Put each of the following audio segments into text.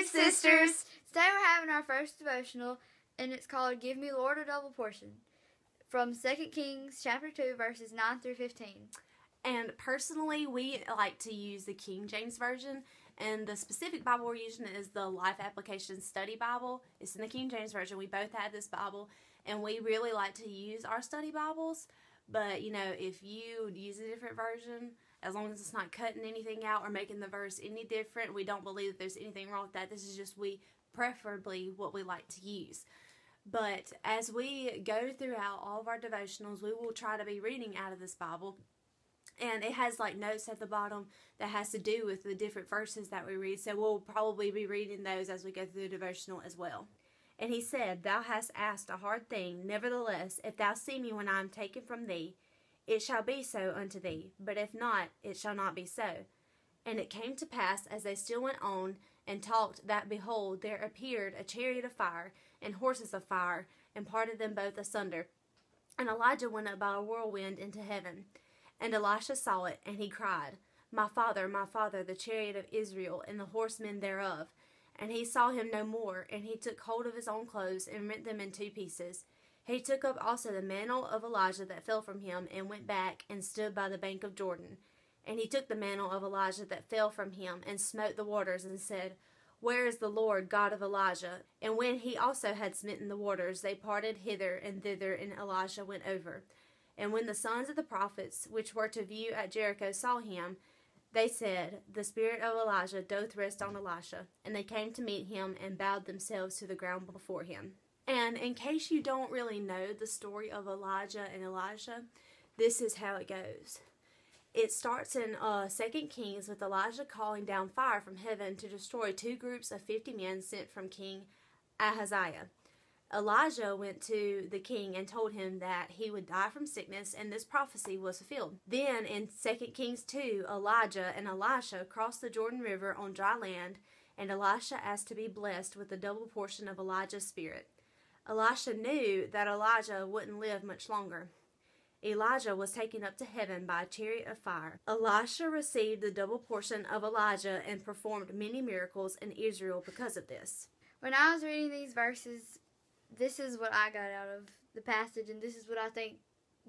Saved Sisters! Today we're having our first devotional, and it's called Give Me, Lord, a Double Portion, from 2 Kings chapter 2, verses 9 through 15. And personally, we like to use the King James Version, and the specific Bible we're using is the Life Application Study Bible. It's in the King James Version. We both have this Bible, and we really like to use our study Bibles. But, you know, if you use a different version, as long as it's not cutting anything out or making the verse any different, we don't believe that there's anything wrong with that. This is just preferably what we like to use. But as we go throughout all of our devotionals, we will try to be reading out of this Bible. And it has like notes at the bottom that has to do with the different verses that we read. So we'll probably be reading those as we go through the devotional as well. And he said, Thou hast asked a hard thing. Nevertheless, if thou see me when I am taken from thee, it shall be so unto thee. But if not, it shall not be so. And it came to pass, as they still went on and talked, that, behold, there appeared a chariot of fire and horses of fire, and parted them both asunder. And Elijah went up by a whirlwind into heaven. And Elisha saw it, and he cried, my father, the chariot of Israel, and the horsemen thereof. And he saw him no more, and he took hold of his own clothes, and rent them in two pieces. He took up also the mantle of Elijah that fell from him, and went back, and stood by the bank of Jordan. And he took the mantle of Elijah that fell from him, and smote the waters, and said, Where is the Lord God of Elijah? And when he also had smitten the waters, they parted hither and thither, and Elisha went over. And when the sons of the prophets, which were to view at Jericho, saw him, they said, The spirit of Elijah doth rest on Elisha. And they came to meet him, and bowed themselves to the ground before him. And in case you don't really know the story of Elijah and Elisha, this is how it goes. It starts in 2 Kings with Elijah calling down fire from heaven to destroy two groups of 50 men sent from King Ahaziah. Elijah went to the king and told him that he would die from sickness, and this prophecy was fulfilled. Then in 2 Kings 2, Elijah and Elisha crossed the Jordan River on dry land, and Elisha asked to be blessed with the double portion of Elijah's spirit. Elisha knew that Elijah wouldn't live much longer. Elijah was taken up to heaven by a chariot of fire. Elisha received the double portion of Elijah and performed many miracles in Israel because of this. When I was reading these verses, this is what I got out of the passage, and this is what I think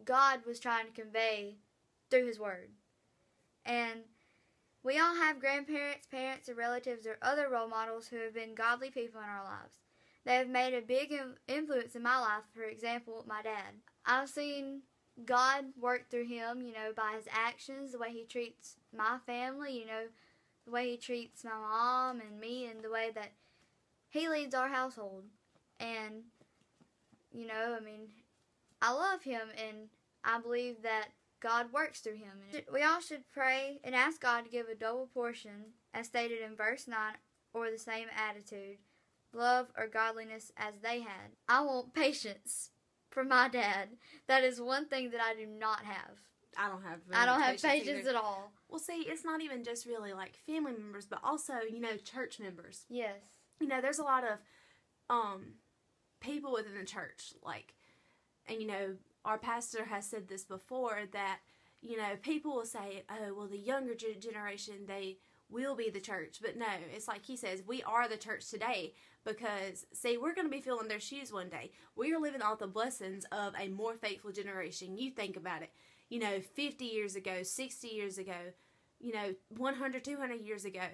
God was trying to convey through His Word. And we all have grandparents, parents, or relatives, or other role models who have been godly people in our lives. They have made a big influence in my life. For example, my dad. I've seen God work through him, by his actions, the way he treats my family, the way he treats my mom and me, and the way that he leads our household. And, I love him, and I believe that God works through him. We all should pray and ask God to give a double portion, as stated in verse 9, or the same attitude, love, or godliness as they had. I want patience from my dad. That is one thing that I do not have. I don't have patience at all. Well, see, it's not even just really like family members, but also, church members. Yes. There's a lot of people within the church, and our pastor has said this before, that people will say, oh, well, the younger generation, they will be the church. But no, it's like he says, we are the church today, because see, we're going to be filling their shoes one day. We are living off the blessings of a more faithful generation. You think about it, 50 years ago, 60 years ago, 100, 200 years ago,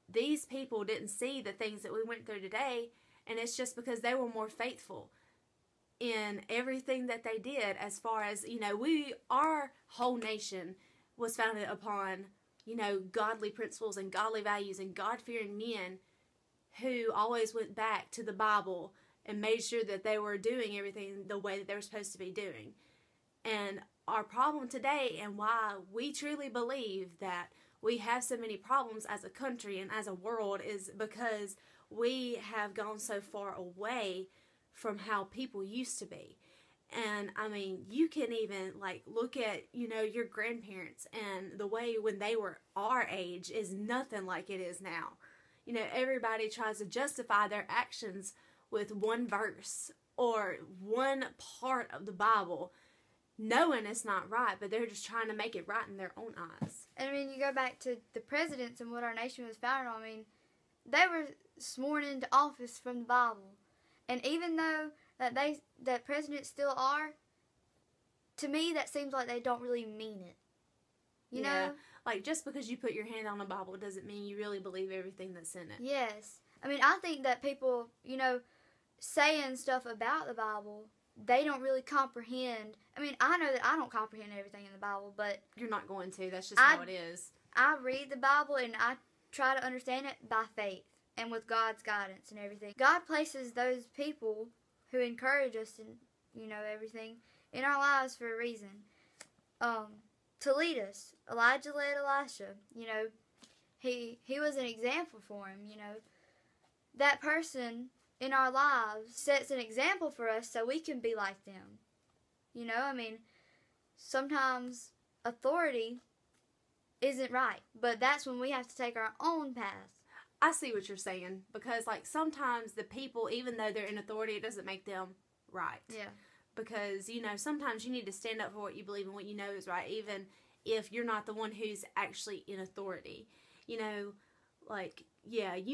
these people didn't see the things that we went through today. And it's just because they were more faithful in everything that they did, as far as, our whole nation was founded upon, godly principles and godly values and God-fearing men who always went back to the Bible and made sure that they were doing everything the way that they were supposed to be doing. And our problem today, and why we truly believe that we have so many problems as a country and as a world, is because we have gone so far away from how people used to be. And you can even look at, your grandparents, and the way when they were our age is nothing like it is now. Everybody tries to justify their actions with one verse or one part of the Bible, knowing it's not right, but they're just trying to make it right in their own eyes. And you go back to the presidents and what our nation was founded on. They were sworn into office from the Bible. And even though that presidents still are, to me that seems like they don't really mean it. You know? Like, just because you put your hand on the Bible doesn't mean you really believe everything that's in it. Yes. I mean, I think that people, saying stuff about the Bible, they don't really comprehend. I mean, I know that I don't comprehend everything in the Bible, but... You're not going to. That's just how it is. I read the Bible and I try to understand it by faith and with God's guidance and everything. God places those people who encourage us and, everything in our lives for a reason. To lead us. Elijah led Elisha. He was an example for him, That person in our lives sets an example for us so we can be like them. Sometimes authority isn't right, but that's when we have to take our own path. I see what you're saying, because sometimes the people, even though they're in authority, it doesn't make them right. Yeah. Because, sometimes you need to stand up for what you believe and what you know is right, even if you're not the one who's actually in authority. You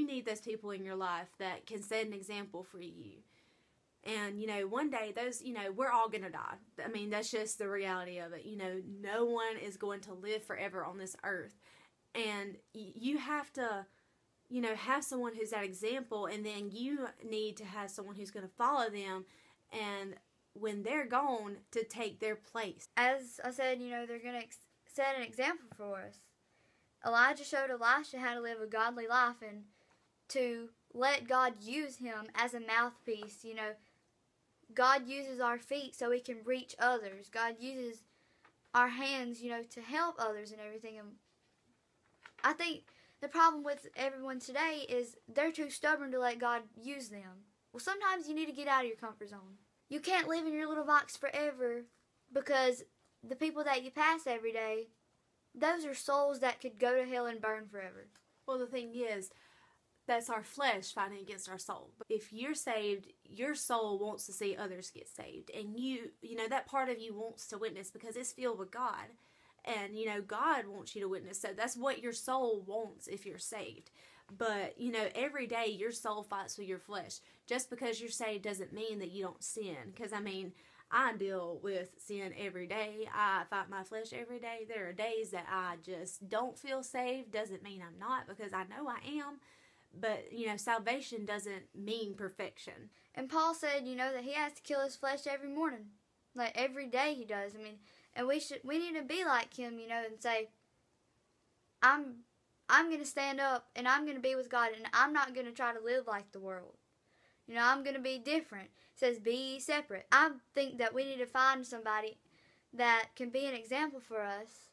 need those people in your life that can set an example for you. And, one day, those, we're all going to die. I mean, that's just the reality of it. No one is going to live forever on this earth. And you have to, have someone who's that example, and then you need to have someone who's going to follow them, and when they're gone, to take their place. As I said, they're going to set an example for us. Elijah showed Elisha how to live a godly life and to let God use him as a mouthpiece. God uses our feet so we can reach others. God uses our hands, to help others and everything. And I think the problem with everyone today is they're too stubborn to let God use them. Well, sometimes you need to get out of your comfort zone. You can't live in your little box forever, because the people that you pass every day, those are souls that could go to hell and burn forever. Well, the thing is, that's our flesh fighting against our soul. But if you're saved, your soul wants to see others get saved. And that part of you wants to witness because it's filled with God. And, God wants you to witness. So that's what your soul wants if you're saved. But, every day your soul fights with your flesh. Just because you're saved doesn't mean that you don't sin. Because, I deal with sin every day. I fight my flesh every day. There are days that I just don't feel saved. Doesn't mean I'm not, because I know I am. But, salvation doesn't mean perfection. And Paul said, that he has to kill his flesh every morning. Like, every day he does. And we need to be like him, and say, I'm going to stand up and I'm going to be with God, and I'm not going to try to live like the world. I'm going to be different. It says be ye separate. I think that we need to find somebody that can be an example for us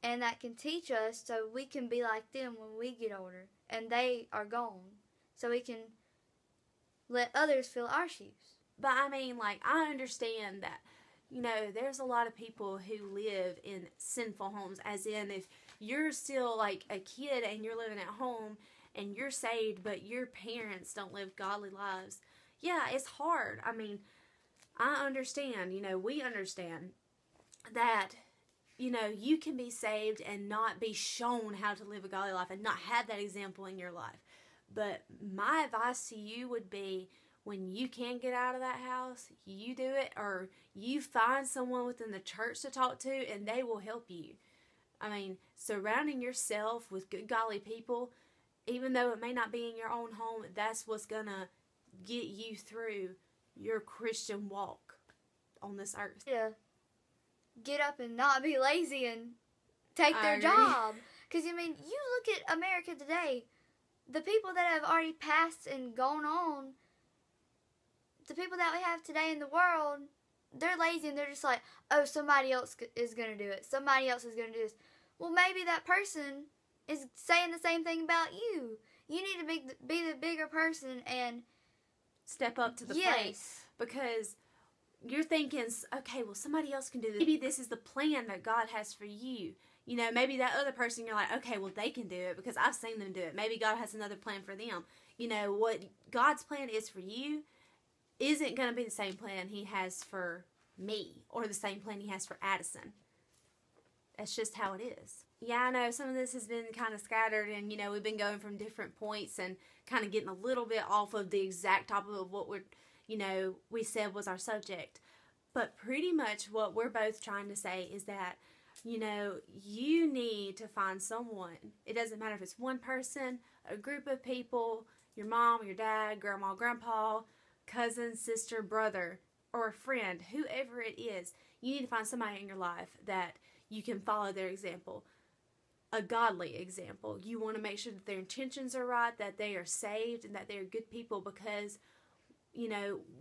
and that can teach us so we can be like them when we get older and they are gone, so we can let others fill our shoes. But I understand that, there's a lot of people who live in sinful homes, as in if you're still like a kid and you're living at home and you're saved, but your parents don't live godly lives. Yeah, it's hard. I understand, we understand that, you can be saved and not be shown how to live a godly life and not have that example in your life. But my advice to you would be, when you can get out of that house, you do it, or you find someone within the church to talk to and they will help you. Surrounding yourself with good, godly people, even though it may not be in your own home, that's what's going to get you through your Christian walk on this earth. Yeah. Get up and not be lazy and take their job. Because, you look at America today. The people that have already passed and gone on, the people that we have today in the world, they're lazy and they're just like, oh, somebody else is going to do it. Somebody else is going to do this. Well, maybe that person is saying the same thing about you. You need to be the bigger person and step up to the plate. Because you're thinking, okay, well, somebody else can do this. Maybe this is the plan that God has for you. Maybe that other person, you're like, okay, well, they can do it because I've seen them do it. Maybe God has another plan for them. What God's plan is for you isn't going to be the same plan he has for me or the same plan he has for Addison. that's just how it is. Yeah, I know some of this has been kind of scattered, and you know, we've been going from different points and kind of getting a little bit off of the exact topic of what we said was our subject. But pretty much what we're both trying to say is that, you need to find someone. It doesn't matter if it's one person, a group of people, your mom, your dad, grandma, grandpa, cousin, sister, brother, or a friend, whoever it is. You need to find somebody in your life that you can follow their example. A godly example. You want to make sure that their intentions are right, that they are saved, and that they are good people, because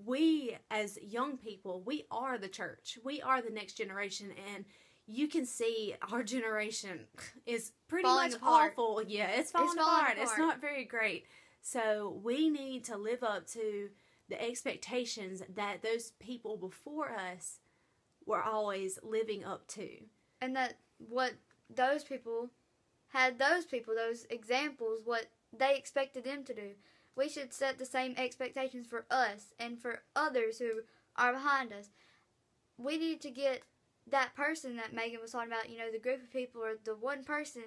we as young people, we are the church. We are the next generation, and you can see our generation is pretty much awful. Yeah, it's falling apart. It's not very great. So we need to live up to the expectations that those people before us were always living up to. And that what those people had, those examples, what they expected them to do. We should set the same expectations for us and for others who are behind us. We need to get that person that Megan was talking about, the group of people or the one person,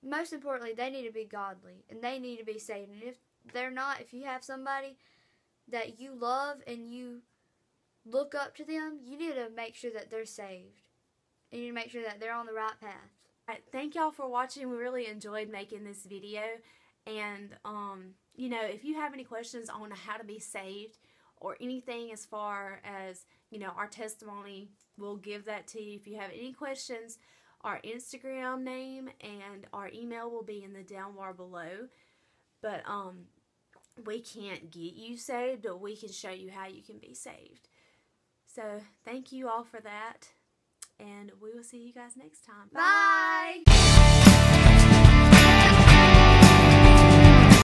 most importantly, they need to be godly and they need to be saved. And if they're not, if you have somebody that you love and you look up to them, you need to make sure that they're saved. And you need to make sure that they're on the right path. Right, thank y'all for watching. We really enjoyed making this video. And, if you have any questions on how to be saved or anything as far as, our testimony, we'll give that to you. If you have any questions, our Instagram name and our email will be in the down bar below. But, we can't get you saved, but we can show you how you can be saved. So, thank you all for that. And we will see you guys next time. Bye!